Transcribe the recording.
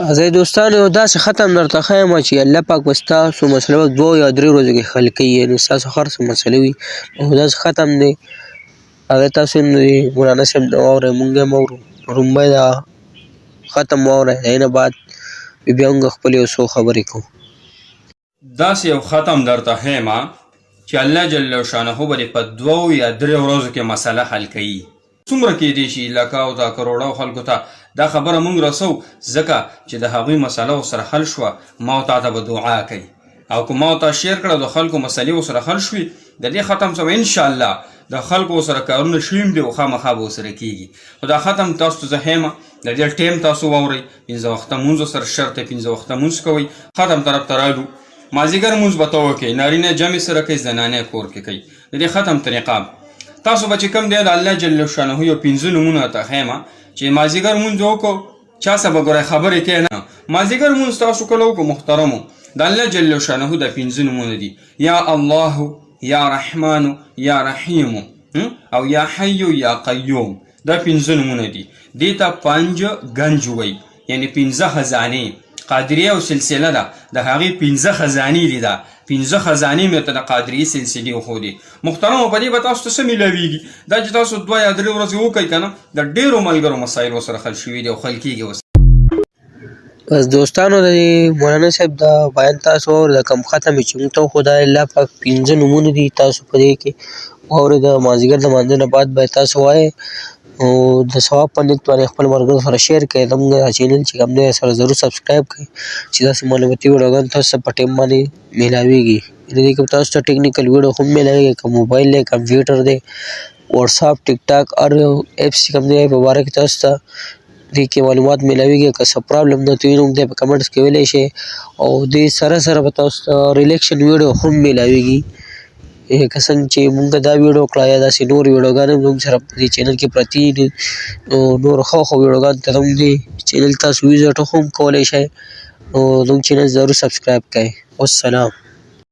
زه دوستانو یو داسې ختم درته ښیم چې الله پاک به ستاسو مسله په 2 یا 3 ورځو کې حل کوي. یعنې ستاسو هر څه مسلې وي او داسې ختم دی هغه تاسو هم د مولانا صاحب نه واورئ، موږ هم اورو. لومړی دا ختم واورئ، د هغې نه بعد بیا موږ خپلې یو څو خبرې کوو. داسې یو ختم درته ښیم چې الله جل شانه به دې په 2 یا 3 ورځو کې مسله حل کوي. څومره کیدی شي لکاو ته کروڑو خلکو ته دا خبره موږ رسو ځکه چې د هغوی مسله ورسره حل شوه ما او تا ته به دعا کوي او که ما او تا شیر کړه د خلکو مسلې ورسره حل شوي د دې ختم سره انشاءالله د خلکو ورسره کارونه شوي هم دي او خامخا به ورسره کېږي. خو دا ختم تاسو ته زه ښیم د دې ټیم تاسو واورئ. 5 وخته مونځ سره شرط دی، 5 وخته مونځ کوئ. ختم طرف ته رالو مازدیګر مونځ به ته وکئ، نارینه جمع سره کوي، زنانه کور کې کوي. د دې ختم طریقه تاسو به چې کوم دی د الله جل شانه یو 5 نومونه ته ښیم چې مازدیګر مونځ وکړو چا څه به ګورئ خبرې کوې نه. مازدیګر مونځ تاسو کله وکړو محترمو د الله جل شانه د 5 نومونه دي یا الله، یا رحمن، یا رحیم او یا حی یا قیوم. دا 5 نومونه دي. دې ته 5 گنج وایي، یعنی 15 خزانې. قادریه او سلسله ده د هغې 15 خزانې دي. دا 15 خزانې مې ته د قادریې سلسلې وښودې. محترمو په دې به تاسو ته څه میلاویږي دا چې تاسو 2 یا 3 ورځې وکئ که نه د ډېرو ملګرو مسایل ورسره حل شوي دي او حل کېږي ورسره. بس دوستانو د مولانا صاحب دا بیان تاسو واورئ د کوم ختم چې موږ ته وښوده الله پاک 15 نومونه دي. تاسو په دې کې واورئ د مازدیګر د لمانځه نه بعد به تاسو وایئ او د ثواب په نیت باندې خپل ملګرو سره شیر کړئ. زموږ دا چینل چې کوم دی سره ضرور سبسکرایب کړئ چې داسې معلوماتي ویډیوګانې تاسو ته په ټایم باندې میلاویږي. دې کې تاسو ته ټیکنیکل ویډیو هم میلاویږي، که موبایل دی، کمپیوټر دی، واتساپ، ټیک ټاک، هر یو ایپس چې کوم دی په باره کې تاسو ته دې کې معلومات میلاویږي. که څه پرابلم ده نو موږ ته په کمنټس کې ویلی شئ او دې سره سره به تاسو ته ریلیکشن ویډیو هم میلاویږي. که څنګه چې موږ دا ویډیو کړه یا داسې نور ویډیوګانې هم زموږ سره په دې چینل کې پرتې دي. نور ښه ویډیوګانو ته زموږ دې چینل تاسو ویزټ هم کولی شئ. نو زموږ چینل ضرور سبسکرایب کړئ. والسلام.